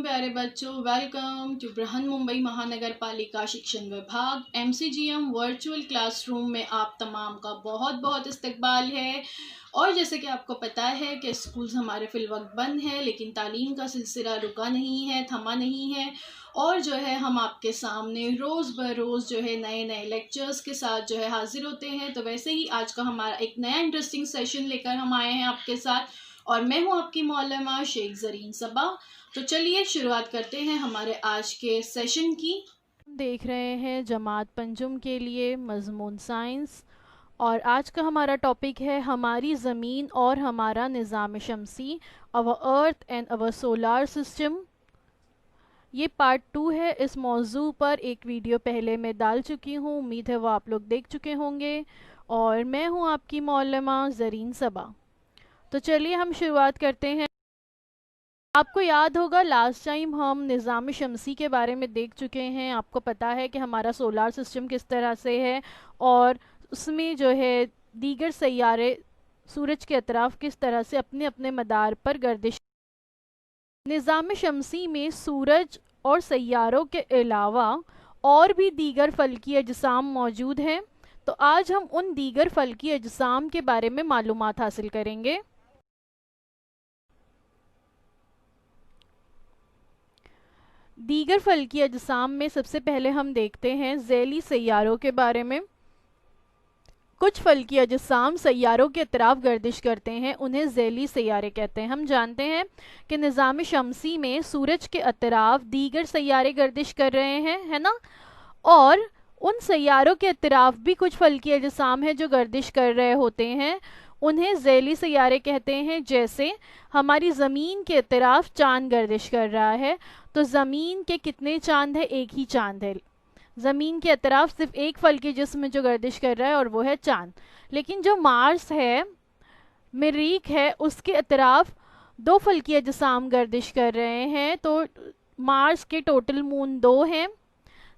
प्यारे बच्चों, welcome to Brihan Mumbai महानगर पालिका शिक्षण विभाग MCGM वर्चुअल क्लासरूम में आप तमाम का बहुत बहुत इस्तकबाल है। और जैसे कि आपको पता है कि स्कूल्स हमारे फिलवक्त बंद है, लेकिन तालीम का सिलसिला रुका नहीं है, थमा नहीं है। और जो है हम आपके सामने रोज़ बरोज़ जो है नए नए लेक्चर्स के साथ जो है हाजिर होते हैं। तो वैसे ही आज का हमारा एक नया इंटरेस्टिंग सेशन लेकर हम आए हैं आपके साथ, और मैं हूँ आपकी मौलमा शेख ज़रीन सबा। तो चलिए शुरुआत करते हैं हमारे आज के सेशन की। देख रहे हैं जमात पंजुम के लिए मज़मून साइंस, और आज का हमारा टॉपिक है हमारी ज़मीन और हमारा निज़ाम शमसी, our earth and our solar system. ये पार्ट 2 है। इस मौजू पर एक वीडियो पहले मैं डाल चुकी हूँ, उम्मीद है वो आप लोग देख चुके होंगे। और मैं हूँ आपकी मौलमा ज़रीन सबा। तो चलिए हम शुरुआत करते हैं। आपको याद होगा लास्ट टाइम हम निज़ाम शमसी के बारे में देख चुके हैं। आपको पता है कि हमारा सोलार सिस्टम किस तरह से है, और उसमें जो है दीगर सैयारे सूरज के अतराफ किस तरह से अपने अपने मदार पर गर्दिश। निज़ाम शमसी में सूरज और सैयारों के अलावा और भी दीगर फल्की अजसाम मौजूद हैं। तो आज हम उन दीगर फल्की अजसाम के बारे में मालूमात हासिल करेंगे। दीगर फल्की अजसाम में सबसे पहले हम देखते हैं ज़ैली सैयारों के बारे में। कुछ फल्की अजसाम सैयारों के अतराफ गर्दिश करते हैं, उन्हें ज़ैली सैयारे कहते हैं। हम जानते हैं कि निज़ाम शमसी में सूरज के अतराफ दीगर सैयारे गर्दिश कर रहे हैं, है ना। और उन सैयारों के अतराफ भी कुछ फल्की अजसाम हैं जो गर्दिश कर रहे होते हैं, उन्हें ज़ैली सैयारे कहते हैं। जैसे हमारी ज़मीन के अतराफ चांद गर्दिश कर रहा है, तो ज़मीन के कितने चांद है? एक ही चांद है। ज़मीन के अतराफ सिर्फ एक फल्की जिस्म जो गर्दिश कर रहा है, और वो है चांद। लेकिन जो मार्स है, मरीख है, उसके अतराफ दो फल्की अजसाम गर्दिश कर रहे हैं। तो मार्स के टोटल मून 2 हैं।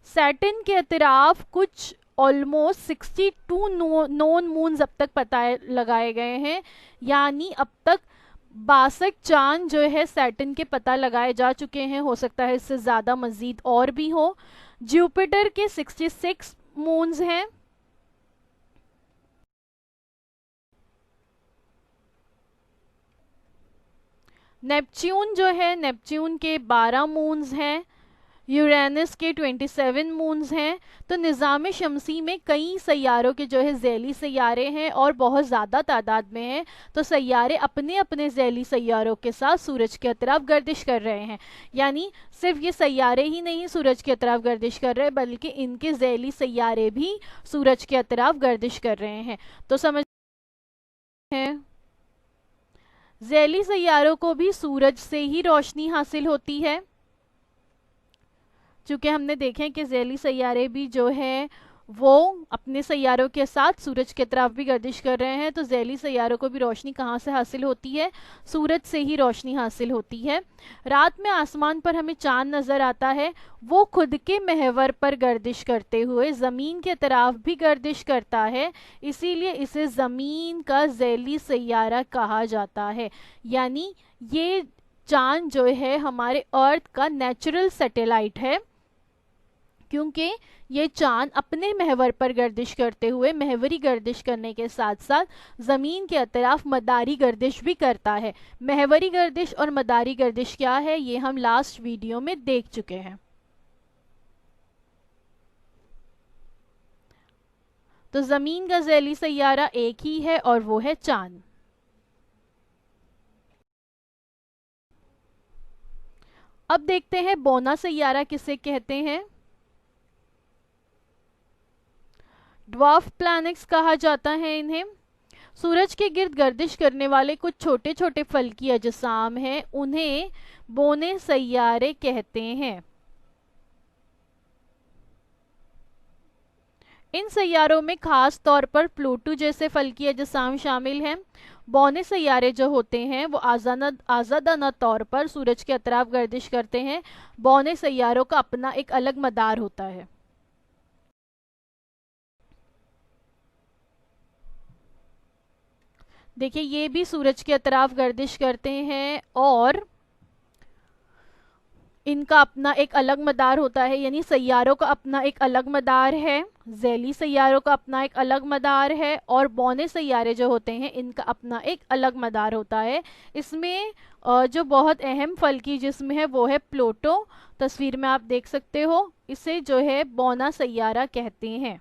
सैटर्न के अतराफ कुछ ऑलमोस्ट 62 नॉन मून्स अब तक पता लगाए गए हैं, यानी अब तक 62 चांद जो है सैटर्न के पता लगाए जा चुके हैं। हो सकता है इससे ज़्यादा मज़ीद और भी हो। जुपिटर के 66 मून्स हैं। नेपच्यून जो है, नेपच्यून के 12 मून्स हैं। यूरेनस के 27 मून्स हैं। तो निज़ाम शमसी में कई सैयारों के जो है ज़ैली सैयारे हैं, और बहुत ज़्यादा तादाद में हैं। तो सैयारे अपने अपने ज़ैली सैयारों के साथ सूरज के अतराफ गर्दिश कर रहे हैं। यानी सिर्फ ये सैयारे ही नहीं सूरज के अतराफ गर्दिश कर रहे हैं, बल्कि इनके ज़ैली सैयारे भी सूरज के अतराफ गर्दिश कर रहे हैं। तो समझ हैं, ज़ैली सैयारों को भी सूरज से ही रोशनी हासिल होती है। चूँकि हमने देखे कि ज़ैली सैयारे भी जो है वो अपने सैयारों के साथ सूरज के तरफ भी गर्दिश कर रहे हैं, तो ज़ैली सैयारों को भी रोशनी कहाँ से हासिल होती है? सूरज से ही रोशनी हासिल होती है। रात में आसमान पर हमें चांद नज़र आता है, वो खुद के महवर पर गर्दिश करते हुए ज़मीन के तरफ भी गर्दिश करता है, इसीलिए इसे ज़मीन का ज़ैली सैयारा कहा जाता है। यानी ये चांद जो है हमारे अर्थ का नेचुरल सैटेलाइट है, क्योंकि ये चांद अपने महवर पर गर्दिश करते हुए महवरी गर्दिश करने के साथ साथ ज़मीन के अतराफ मदारी गर्दिश भी करता है। महवरी गर्दिश और मदारी गर्दिश क्या है, ये हम लास्ट वीडियो में देख चुके हैं। तो ज़मीन का ज़ैली सैयारा एक ही है, और वो है चांद। अब देखते हैं बोना सैयारा किसे कहते हैं। ड्वार्फ प्लैनेट्स कहा जाता है इन्हें। सूरज के गिर्द गर्दिश करने वाले कुछ छोटे छोटे फल्की अजसाम हैं, उन्हें बोने सैयारे कहते हैं। इन सैयारों में खास तौर पर प्लूटो जैसे फल्की अजसाम शामिल हैं। बौने सैयारे जो होते हैं वो आज़ादाना तौर पर सूरज के अतराफ गर्दिश करते हैं। बौने सैयारों का अपना एक अलग मदार होता है। देखिए ये भी सूरज के अतराफ गर्दिश करते हैं, और इनका अपना एक अलग मदार होता है, यानी सैयारों का अपना एक अलग मदार है। ज़ैली सैयारों का अपना एक अलग मदार है, और बौने सैयारे जो होते हैं इनका अपना एक अलग मदार होता है। इसमें जो बहुत अहम फल्की जिस्म है वो है प्लूटो। तस्वीर में आप देख सकते हो, इसे जो है बौना सैयारा कहते हैं।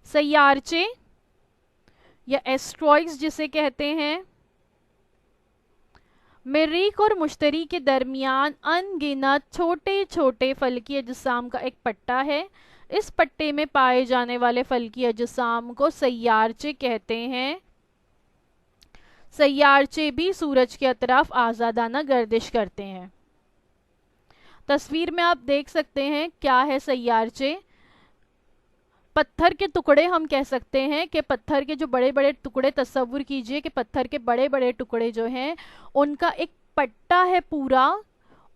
सैयारचे या एस्ट्रॉइड्स जिसे कहते हैं, मरीख और मुश्तरी के दरमियान अनगिनत छोटे छोटे फल्की अजसाम का एक पट्टा है। इस पट्टे में पाए जाने वाले फल्की अजसाम को सैयारचे कहते हैं। सैयारचे भी सूरज के अतराफ आज़ादाना गर्दिश करते हैं। तस्वीर में आप देख सकते हैं क्या है सैयारचे। पत्थर के टुकड़े हम कह सकते हैं कि पत्थर के जो बड़े बड़े टुकड़े, तस्वुर कीजिए कि पत्थर के बड़े बड़े टुकड़े जो हैं उनका एक पट्टा है पूरा,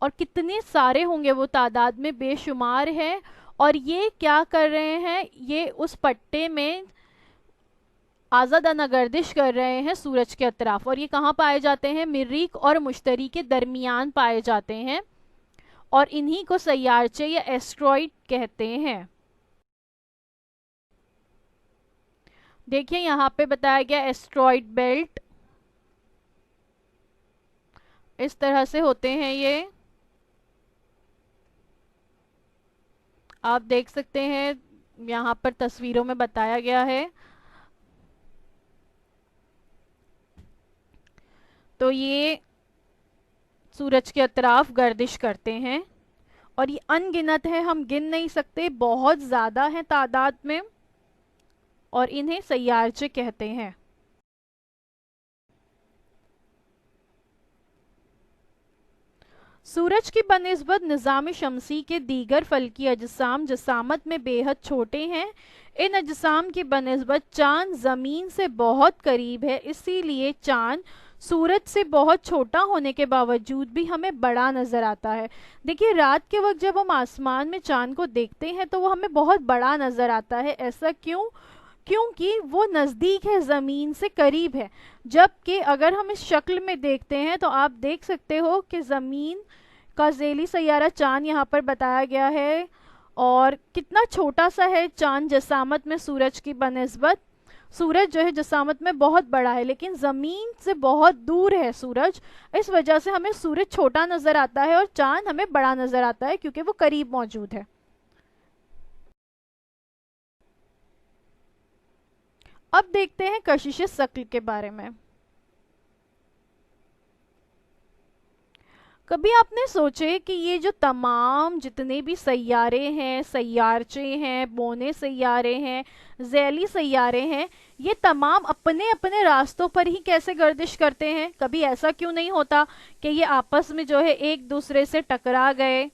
और कितने सारे होंगे वो तादाद में बेशुमार है। और ये क्या कर रहे हैं, ये उस पट्टे में आज़ादाना गर्दिश कर रहे हैं सूरज के अतराफ। और ये कहाँ पाए जाते हैं, मरीख और मुश्तरी के दरमियान पाए जाते हैं, और इन्हीं को सैयारचे या एस्ट्रॉइड कहते हैं। देखिए यहाँ पे बताया गया एस्ट्रॉइड बेल्ट इस तरह से होते हैं। ये आप देख सकते हैं, यहाँ पर तस्वीरों में बताया गया है। तो ये सूरज के अतराफ गर्दिश करते हैं, और ये अनगिनत है, हम गिन नहीं सकते, बहुत ज़्यादा है तादाद में, और इन्हें सैयारचे कहते हैं। सूरज की बनिस्बत निज़ाम शमसी के दीगर फल्की अजसाम जसामत में बेहद छोटे हैं। इन अजसाम की बनिस्बत चाँद ज़मीन से बहुत करीब है, इसीलिए चाँद सूरज से बहुत छोटा होने के बावजूद भी हमें बड़ा नज़र आता है। देखिए रात के वक्त जब हम आसमान में चाँद को देखते हैं तो वो हमें बहुत बड़ा नज़र आता है। ऐसा क्यों? क्योंकि वो नज़दीक है, ज़मीन से करीब है। जबकि अगर हम इस शक्ल में देखते हैं तो आप देख सकते हो कि ज़मीन का ज़ैली सैयारा चाँद यहाँ पर बताया गया है, और कितना छोटा सा है चाँद जसामत में सूरज की बनिस्बत। सूरज जो है जसामत में बहुत बड़ा है, लेकिन ज़मीन से बहुत दूर है सूरज। इस वजह से हमें सूरज छोटा नज़र आता है और चाँद हमें बड़ा नज़र आता है, क्योंकि वो करीब मौजूद है। अब देखते हैं कशिश शक्ल के बारे में। कभी आपने सोचे कि ये जो तमाम जितने भी सैयारे हैं, सैयारचे हैं, बौने सैयारे हैं, ज़ैली सैयारे हैं, ये तमाम अपने अपने रास्तों पर ही कैसे गर्दिश करते हैं? कभी ऐसा क्यों नहीं होता कि ये आपस में जो है एक दूसरे से टकरा गए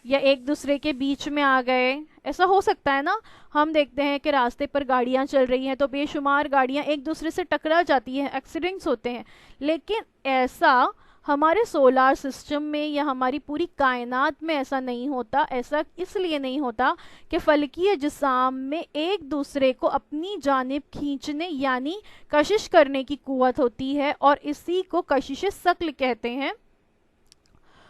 या एक दूसरे के बीच में आ गए? ऐसा हो सकता है ना। हम देखते हैं कि रास्ते पर गाड़ियां चल रही हैं तो बेशुमार गाड़ियां एक दूसरे से टकरा जाती हैं, एक्सीडेंट्स होते हैं। लेकिन ऐसा हमारे सोलार सिस्टम में या हमारी पूरी कायनात में ऐसा नहीं होता। ऐसा इसलिए नहीं होता कि फलकी अजसाम में एक दूसरे को अपनी जानिब खींचने यानी कशिश करने की कुव्वत होती है, और इसी को कशिश शक्ल कहते हैं।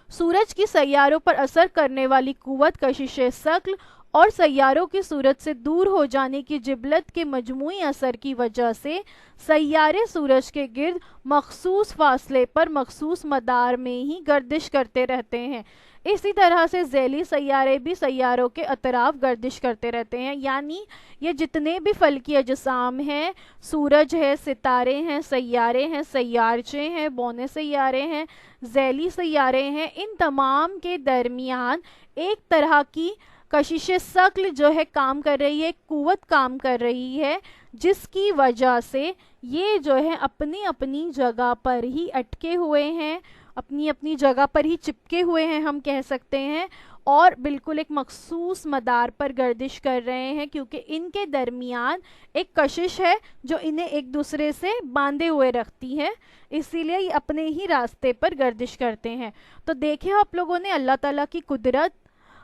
सूरज की सैयारों पर असर करने वाली कुव्वत कशिश शक्ल और सैयारों की सूरज से दूर हो जाने की जिबलत के मजमूई असर की वजह से सैयारे सूरज के गिर्द मखसूस फासले पर मखसूस मदार में ही गर्दिश करते रहते हैं। इसी तरह से ज़ैली सैयारे भी सैयारों के अतराफ गर्दिश करते रहते हैं। यानी ये जितने भी फलकी अजसाम हैं, सूरज है, सितारे हैं, सैयारे हैं, सैयारचे हैं, बौने सैयारे हैं, ज़ैली सैयारे हैं, इन तमाम के दरमियान एक तरह की कशिश शक्ल जो है काम कर रही है, कुव्वत काम कर रही है, जिसकी वजह से ये जो है अपनी अपनी जगह पर ही अटके हुए हैं, अपनी अपनी जगह पर ही चिपके हुए हैं हम कह सकते हैं, और बिल्कुल एक मखसूस मदार पर गर्दिश कर रहे हैं, क्योंकि इनके दरमियान एक कशिश है जो इन्हें एक दूसरे से बांधे हुए रखती है। इसीलिए ये अपने ही रास्ते पर गर्दिश करते हैं। तो देखें आप लोगों ने अल्लाह ताला की कुदरत।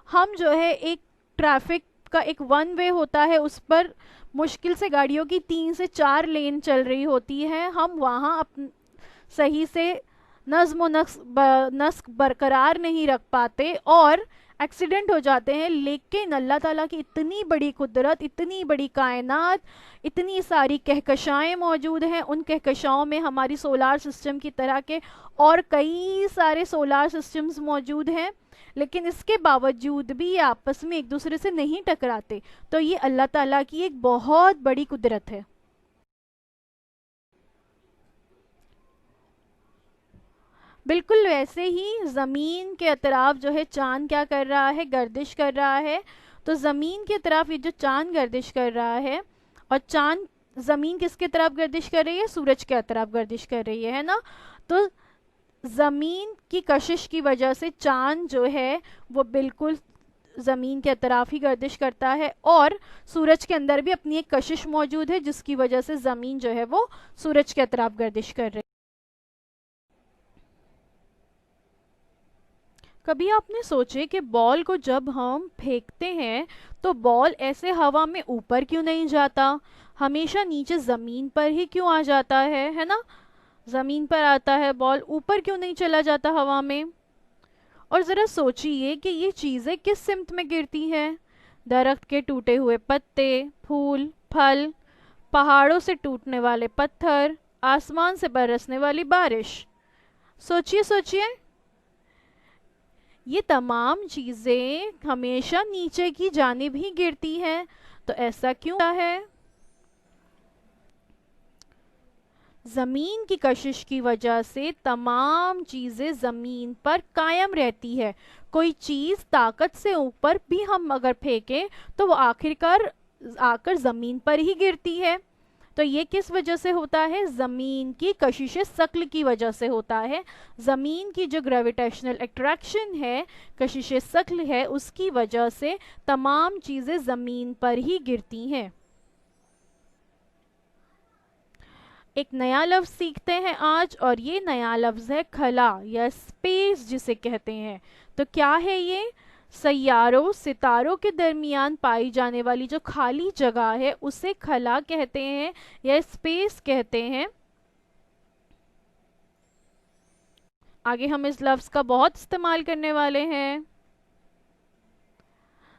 हम जो है एक ट्रैफिक का एक वन वे होता है, उस पर मुश्किल से गाड़ियों की 3 से 4 लेन चल रही होती है, हम वहाँ सही से नज्म व नस्क बरकरार नहीं रख पाते और एक्सीडेंट हो जाते हैं। लेकिन अल्लाह ताला की इतनी बड़ी कुदरत, इतनी बड़ी कायनात, इतनी सारी कहकशाएं मौजूद हैं, उन कहकशाओं में हमारी सोलार सिस्टम की तरह के और कई सारे सोलार सिस्टम्स मौजूद हैं, लेकिन इसके बावजूद भी ये आपस में एक दूसरे से नहीं टकराते। तो ये अल्लाह ताला की एक बहुत बड़ी कुदरत है। बिल्कुल वैसे ही ज़मीन के अतराफ जो है चांद क्या कर रहा है, गर्दिश कर रहा है। तो ज़मीन के तरफ ये जो चांद गर्दिश कर रहा है, और चांद ज़मीन किसके तरफ गर्दिश कर रही है, सूरज के तरफ गर्दिश कर रही है ना। तो ज़मीन की कशिश की वजह से चांद जो है वो बिल्कुल ज़मीन के अतराफ ही गर्दिश करता है, और सूरज के अंदर भी अपनी एक कशिश मौजूद है जिसकी वजह से ज़मीन जो है वो सूरज के अतराफ गर्दिश कर रही है। कभी आपने सोचे कि बॉल को जब हम फेंकते हैं तो बॉल ऐसे हवा में ऊपर क्यों नहीं जाता, हमेशा नीचे ज़मीन पर ही क्यों आ जाता है ना। ज़मीन पर आता है बॉल, ऊपर क्यों नहीं चला जाता हवा में। और ज़रा सोचिए कि ये चीज़ें किस सिमत में गिरती हैं। दरख्त के टूटे हुए पत्ते, फूल, फल, पहाड़ों से टूटने वाले पत्थर, आसमान से बरसने वाली बारिश। सोचिए सोचिए, ये तमाम चीज़ें हमेशा नीचे की जानिब ही गिरती हैं। तो ऐसा क्यों है। ज़मीन की कशिश की वजह से तमाम चीज़ें ज़मीन पर कायम रहती है। कोई चीज़ ताकत से ऊपर भी हम अगर फेंकें तो वो आखिरकार आकर ज़मीन पर ही गिरती है। तो ये किस वजह से होता है, ज़मीन की कशिश सक्ल की वजह से होता है। ज़मीन की जो ग्रेविटेशनल अट्रैक्शन है, कशिश सक्ल है, उसकी वजह से तमाम चीज़ें ज़मीन पर ही गिरती हैं। एक नया लफ्ज़ सीखते हैं आज, और ये नया लफ्ज़ है खला या स्पेस जिसे कहते हैं। तो क्या है ये, सैयारों सितारों के दरमियान पाई जाने वाली जो खाली जगह है उसे खला कहते हैं या स्पेस कहते हैं। आगे हम इस लफ्ज़ का बहुत इस्तेमाल करने वाले हैं।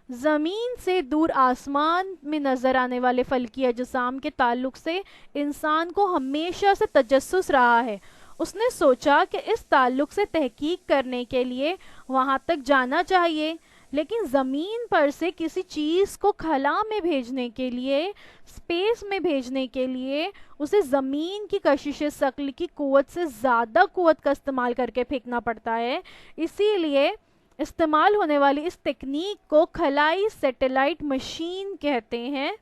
ज़मीन से दूर आसमान में नज़र आने वाले फल्की अजसाम के ताल्लुक से इंसान को हमेशा से तजस्सुस रहा है। उसने सोचा कि इस ताल्लुक से तहकीक करने के लिए वहाँ तक जाना चाहिए, लेकिन ज़मीन पर से किसी चीज़ को खला में भेजने के लिए, स्पेस में भेजने के लिए उसे ज़मीन की कशिश सक्ल की कुव्वत से ज़्यादा कुव्वत का इस्तेमाल करके फेंकना पड़ता है। इसीलिए इस्तेमाल होने वाली इस तकनीक को खलाई सैटेलाइट मशीन कहते हैं।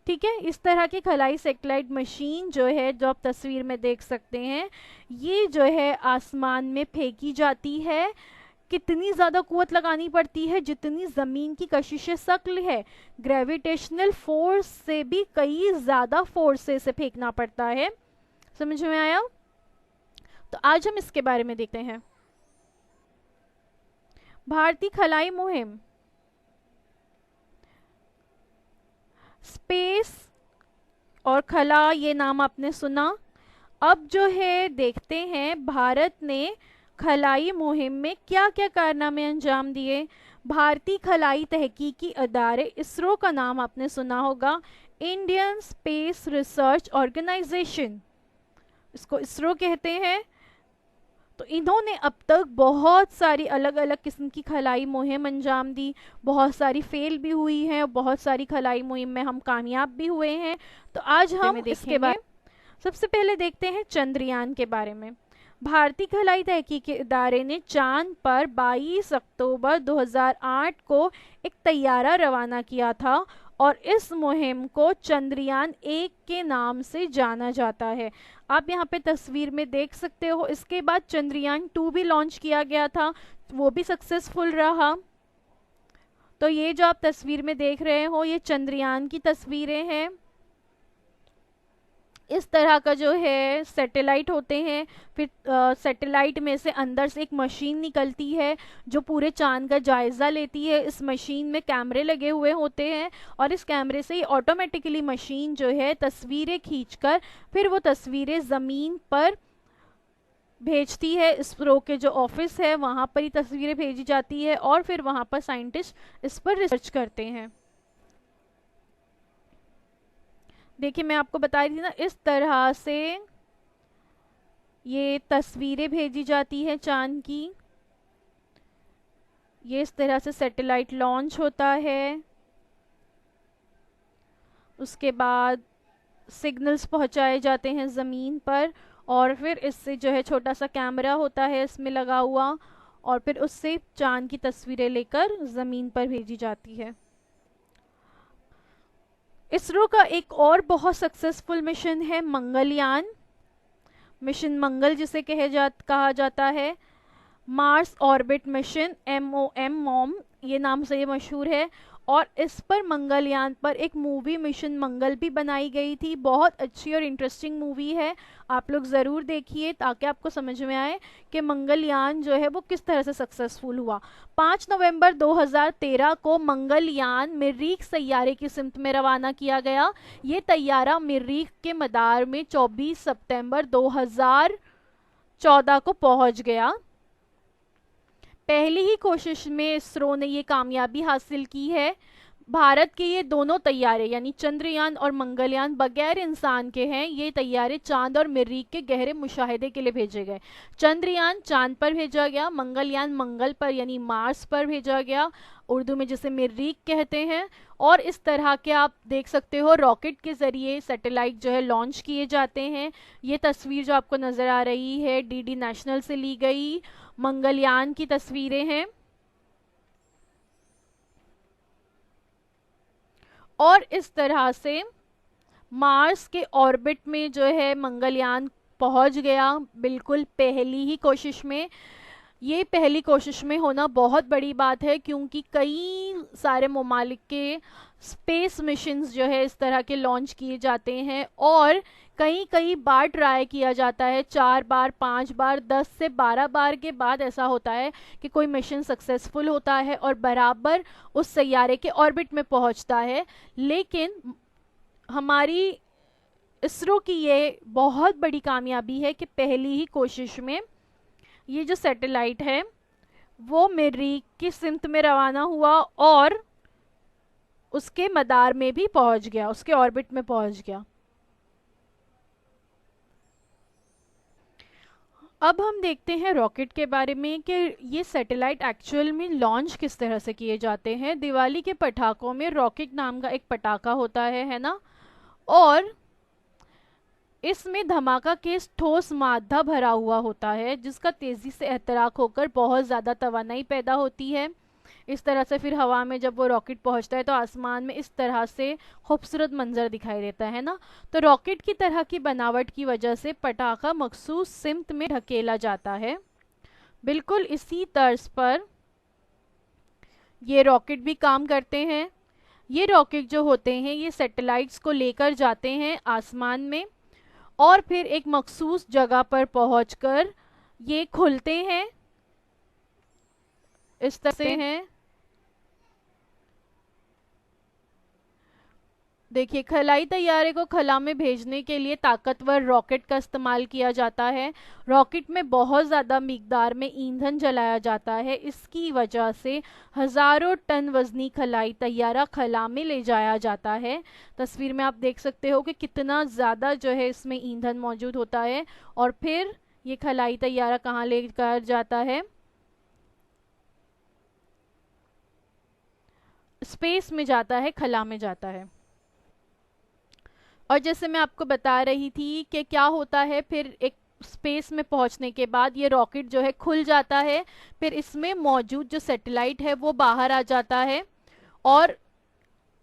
ठीक है, इस तरह की खलाई सैटेलाइट मशीन जो है, जो आप तस्वीर में देख सकते हैं, ये जो है आसमान में फेंकी जाती है। कितनी ज़्यादा कुव्वत लगानी पड़ती है, जितनी ज़मीन की कशिश सक्ल है, ग्रेविटेशनल फोर्स से भी कई ज़्यादा फोर्स से इसे फेंकना पड़ता है। समझ में आया। तो आज हम इसके बारे में देखते हैं। भारतीय खलाई मुहिम, स्पेस और खला, ये नाम आपने सुना। अब जो है देखते हैं भारत ने खलाई मुहिम में क्या क्या कारनामे अंजाम दिए। भारतीय खलाई तहकीकी अदारे, इसरो का नाम आपने सुना होगा, इंडियन स्पेस रिसर्च ऑर्गेनाइजेशन, इसको इसरो कहते हैं। तो इन्होंने अब तक बहुत सारी अलग अलग किस्म की खलाई मुहिम अंजाम दी, बहुत सारी फेल भी हुई हैं और बहुत सारी खलाई मुहिम में हम कामयाब भी हुए हैं। तो आज हम इसके बारे सबसे पहले देखते हैं चंद्रयान के बारे में। भारतीय खलाई तहकीकी इदारे ने चांद पर 22 अक्टूबर 2008 को एक तैयारा रवाना किया था, और इस मुहिम को चंद्रयान 1 के नाम से जाना जाता है। आप यहाँ पे तस्वीर में देख सकते हो। इसके बाद चंद्रयान 2 भी लॉन्च किया गया था, वो भी सक्सेसफुल रहा। तो ये जो आप तस्वीर में देख रहे हो, ये चंद्रयान की तस्वीरें हैं। इस तरह का जो है सैटेलाइट होते हैं। फिर सैटेलाइट में से अंदर से एक मशीन निकलती है जो पूरे चांद का जायज़ा लेती है। इस मशीन में कैमरे लगे हुए होते हैं और इस कैमरे से ही ऑटोमेटिकली मशीन जो है तस्वीरें खींचकर फिर वो तस्वीरें ज़मीन पर भेजती है। इसरो के जो ऑफिस है वहाँ पर ही तस्वीरें भेजी जाती है और फिर वहाँ पर साइंटिस्ट इस पर रिसर्च करते हैं। देखिए मैं आपको बता रही थी ना, इस तरह से ये तस्वीरें भेजी जाती है चांद की। ये इस तरह से सैटेलाइट लॉन्च होता है। उसके बाद सिग्नल्स पहुंचाए जाते हैं ज़मीन पर और फिर इससे जो है छोटा सा कैमरा होता है इसमें लगा हुआ और फिर उससे चांद की तस्वीरें लेकर ज़मीन पर भेजी जाती है। इसरो का एक और बहुत सक्सेसफुल मिशन है मंगलयान। मिशन मंगल जिसे कहा जाता है। मार्स ऑर्बिट मिशन, MOM ये नाम से ये मशहूर है। और इस पर मंगलयान पर एक मूवी मिशन मंगल भी बनाई गई थी। बहुत अच्छी और इंटरेस्टिंग मूवी है, आप लोग ज़रूर देखिए ताकि आपको समझ में आए कि मंगलयान जो है वो किस तरह से सक्सेसफुल हुआ। 5 नवंबर 2013 को मंगलयान मरीख सैयारे की सिमत में रवाना किया गया। ये तैयारा मरीख के मदार में 24 सितंबर 2014 को पहुंच गया। पहली ही कोशिश में इसरो ने ये कामयाबी हासिल की है। भारत के ये दोनों तैयारे यानी चंद्रयान और मंगलयान बगैर इंसान के हैं। ये तैयारे चांद और मरीख के गहरे मुशाहिदे के लिए भेजे गए। चंद्रयान चांद पर भेजा गया, मंगलयान मंगल पर यानी मार्स पर भेजा गया, उर्दू में जिसे मरीख कहते हैं। और इस तरह के आप देख सकते हो रॉकेट के ज़रिए सैटेलाइट जो है लॉन्च किए जाते हैं। ये तस्वीर जो आपको नज़र आ रही है DD नेशनल से ली गई मंगलयान की तस्वीरें हैं। और इस तरह से मार्स के ऑर्बिट में जो है मंगलयान पहुंच गया बिल्कुल पहली ही कोशिश में। ये पहली कोशिश में होना बहुत बड़ी बात है क्योंकि कई सारे ममालिक के स्पेस मिशंस जो है इस तरह के लॉन्च किए जाते हैं और कई बार ट्राई किया जाता है, 4 बार 5 बार 10 से 12 बार के बाद ऐसा होता है कि कोई मिशन सक्सेसफुल होता है और बराबर उस सैयारे के ऑर्बिट में पहुंचता है। लेकिन हमारी इसरो की ये बहुत बड़ी कामयाबी है कि पहली ही कोशिश में ये जो सैटेलाइट है वो मरीख की सिमत में रवाना हुआ और उसके मदार में भी पहुंच गया, उसके ऑर्बिट में पहुंच गया। अब हम देखते हैं रॉकेट के बारे में कि ये सैटेलाइट एक्चुअल में लॉन्च किस तरह से किए जाते हैं। दिवाली के पटाखों में रॉकेट नाम का एक पटाखा होता है ना, और इसमें धमाका के ठोस मादा भरा हुआ होता है जिसका तेज़ी से एहतराक होकर बहुत ज़्यादा तवानाई पैदा होती है। इस तरह से फिर हवा में जब वो रॉकेट पहुंचता है तो आसमान में इस तरह से खूबसूरत मंजर दिखाई देता है ना। तो रॉकेट की तरह की बनावट की वजह से पटाखा मखसूस सिमत में ढकेला जाता है। बिल्कुल इसी तर्ज पर ये रॉकेट भी काम करते हैं। ये रॉकेट जो होते हैं ये सैटेलाइट्स को लेकर जाते हैं आसमान में और फिर एक मखसूस जगह पर पहुंचकर ये खुलते हैं, इस तरह से हैं। देखिए खलाई तैयारे को खला में भेजने के लिए ताकतवर रॉकेट का इस्तेमाल किया जाता है। रॉकेट में बहुत ज़्यादा मिकदार में ईंधन जलाया जाता है। इसकी वजह से हज़ारों टन वजनी खलाई तैयारा खला में ले जाया जाता है। तस्वीर में आप देख सकते हो कि कितना ज़्यादा जो है इसमें ईंधन मौजूद होता है और फिर ये खलाई तैयारा कहाँ लेकर जाता है, स्पेस में जाता है, खला में जाता है। और जैसे मैं आपको बता रही थी कि क्या होता है फिर एक स्पेस में पहुंचने के बाद ये रॉकेट जो है खुल जाता है, फिर इसमें मौजूद जो सैटेलाइट है वो बाहर आ जाता है और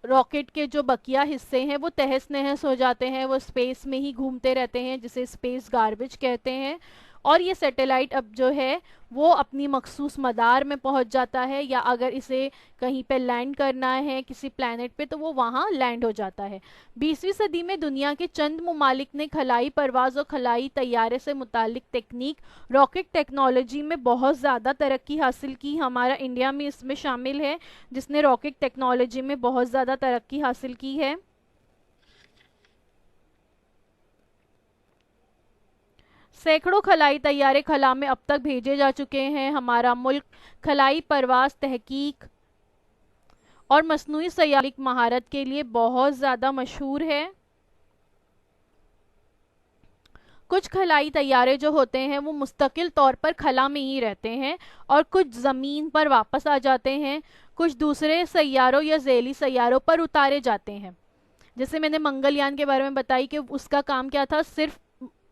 रॉकेट के जो बकिया हिस्से हैं वो तहस नहस हो जाते हैं, वो स्पेस में ही घूमते रहते हैं जिसे स्पेस गार्बेज कहते हैं। और ये सैटेलाइट अब जो है वो अपनी मखसूस मदार में पहुंच जाता है, या अगर इसे कहीं पे लैंड करना है किसी प्लैनेट पे तो वो वहाँ लैंड हो जाता है। 20वीं सदी में दुनिया के चंद ममालिक ने खलाई परवाज और खलाई तैयारे से मुतालिक टेक्निक, रॉकेट टेक्नोलॉजी में बहुत ज़्यादा तरक्की हासिल की। हमारा इंडिया में इसमें शामिल है, जिसने रॉकेट टेक्नोलॉजी में बहुत ज़्यादा तरक्की हासिल की है। सैकड़ों खलाई तैयारे खला में अब तक भेजे जा चुके हैं। हमारा मुल्क खलाई परवास, तहकीक और मसनूई सैयारी महारत के लिए बहुत ज़्यादा मशहूर है। कुछ खलाई तैयारे जो होते हैं वो मुस्तकिल तौर पर खला में ही रहते हैं और कुछ ज़मीन पर वापस आ जाते हैं, कुछ दूसरे सैयारों या ज़ैली सैयारों पर उतारे जाते हैं। जैसे मैंने मंगलयान के बारे में बताई कि उसका काम क्या था, सिर्फ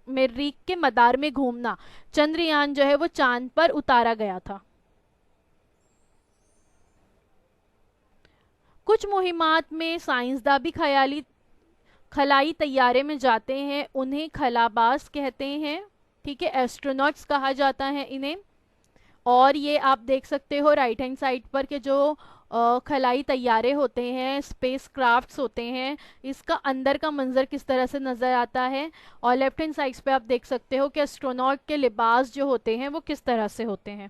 मरीख के मदार में घूमना। चंद्रयान जो है वो चांद पर उतारा गया था। कुछ मुहिमात में साइंसदान भी खलाई तैयारे में जाते हैं, उन्हें खलाबाज कहते हैं। ठीक है, एस्ट्रोनॉट्स कहा जाता है इन्हें। और ये आप देख सकते हो राइट हैंड साइड पर के जो खलाई तैयारे होते हैं, स्पेस क्राफ्ट्स होते हैं, इसका अंदर का मंजर किस तरह से नज़र आता है। और लेफ्ट हैंड साइड पे आप देख सकते हो कि एस्ट्रोनॉट के लिबास जो होते हैं वो किस तरह से होते हैं।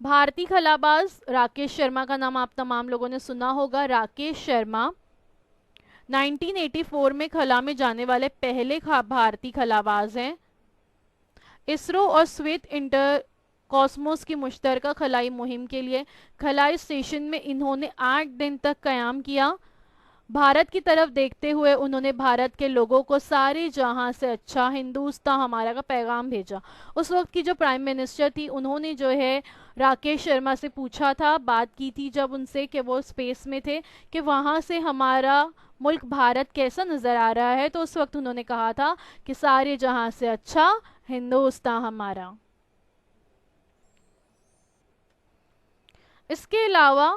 भारतीय खलाबाज राकेश शर्मा का नाम आप तमाम लोगों ने सुना होगा। राकेश शर्मा 1984 में खला में जाने वाले पहले भारतीय खलाबाज हैं। इसरो और स्वेत इंटर कॉस्मोस की मुश्तरका खलाई मुहिम के लिए खलाई स्टेशन में इन्होंने 8 दिन तक क़याम किया। भारत की तरफ देखते हुए उन्होंने भारत के लोगों को सारे जहां से अच्छा हिंदुस्तान हमारा का पैगाम भेजा। उस वक्त की जो प्राइम मिनिस्टर थी उन्होंने जो है राकेश शर्मा से पूछा था, बात की थी जब उनसे कि वो स्पेस में थे, कि वहाँ से हमारा मुल्क भारत कैसा नज़र आ रहा है। तो उस वक्त उन्होंने कहा था कि सारे जहां से अच्छा हिंदुस्तान हमारा। इसके अलावा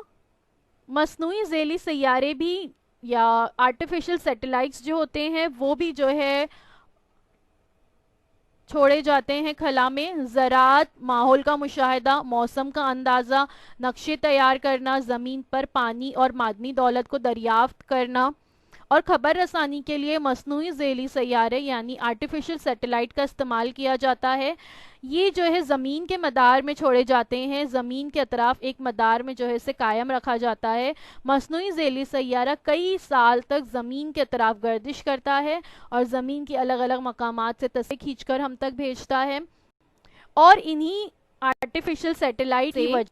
मसनूई ज़ैली सैयारे भी या आर्टिफिशियल सैटेलाइट्स जो होते हैं वो भी जो है छोड़े जाते हैं खला में। ज़राअत, माहौल का मुशाहिदा, मौसम का अंदाज़ा, नक्शे तैयार करना, ज़मीन पर पानी और मादनी दौलत को दरियाफ्त करना और ख़बर रसानी के लिए मसनूई ज़ैली सैयारे यानी आर्टिफिशियल सैटेलाइट का इस्तेमाल किया जाता है। ये जो है ज़मीन के मदार में छोड़े जाते हैं, ज़मीन के अतराफ एक मदार में जो है इसे कायम रखा जाता है। मसनूई ज़ैली सैयारा कई साल तक ज़मीन के अतराफ गर्दिश करता है और ज़मीन की अलग अलग मकामात से तस्वीरें खींचकर हम तक भेजता है। और इन्हीं आर्टिफिशियल सैटेलाइट से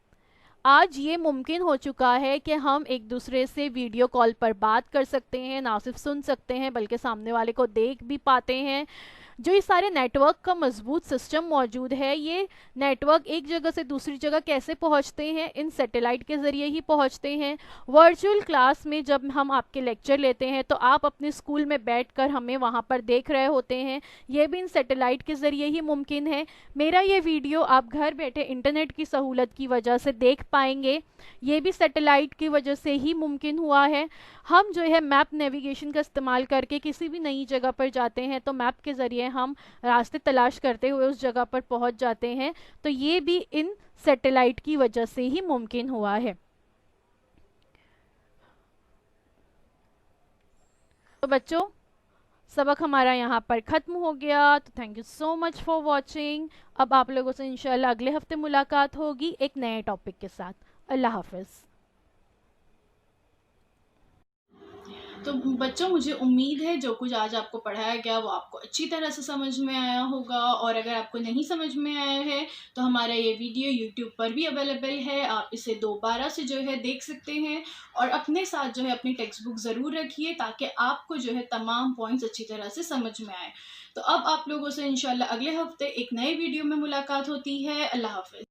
आज ये मुमकिन हो चुका है कि हम एक दूसरे से वीडियो कॉल पर बात कर सकते हैं, ना सिर्फ सुन सकते हैं बल्कि सामने वाले को देख भी पाते हैं। जो ये सारे नेटवर्क का मजबूत सिस्टम मौजूद है, ये नेटवर्क एक जगह से दूसरी जगह कैसे पहुंचते हैं, इन सैटेलाइट के ज़रिए ही पहुंचते हैं। वर्चुअल क्लास में जब हम आपके लेक्चर लेते हैं तो आप अपने स्कूल में बैठकर हमें वहां पर देख रहे होते हैं, ये भी इन सैटेलाइट के ज़रिए ही मुमकिन है। मेरा ये वीडियो आप घर बैठे इंटरनेट की सहूलत की वजह से देख पाएंगे, ये भी सैटेलाइट की वजह से ही मुमकिन हुआ है। हम जो है मैप नेविगेशन का इस्तेमाल करके किसी भी नई जगह पर जाते हैं तो मैप के ज़रिए हम रास्ते तलाश करते हुए उस जगह पर पहुंच जाते हैं। तो ये भी इन सैटेलाइट की वजह से ही मुमकिन हुआ है। तो बच्चों, सबक हमारा यहाँ पर ख़त्म हो गया। तो thank you so much for watching. अब आप लोगों से इंशाल्लाह अगले हफ्ते मुलाकात होगी एक नए टॉपिक के साथ। अल्लाह हाफिज़। तो बच्चों, मुझे उम्मीद है जो कुछ आज आपको पढ़ाया गया वो आपको अच्छी तरह से समझ में आया होगा। और अगर आपको नहीं समझ में आया है तो हमारा ये वीडियो यूट्यूब पर भी अवेलेबल है, आप इसे दोबारा से जो है देख सकते हैं। और अपने साथ जो है अपनी टेक्स्ट बुक ज़रूर रखिए ताकि आपको जो है तमाम पॉइंट्स अच्छी तरह से समझ में आए। तो अब आप लोगों से इंशाल्लाह अगले हफ्ते एक नए वीडियो में मुलाकात होती है। अल्लाह हाफिज़।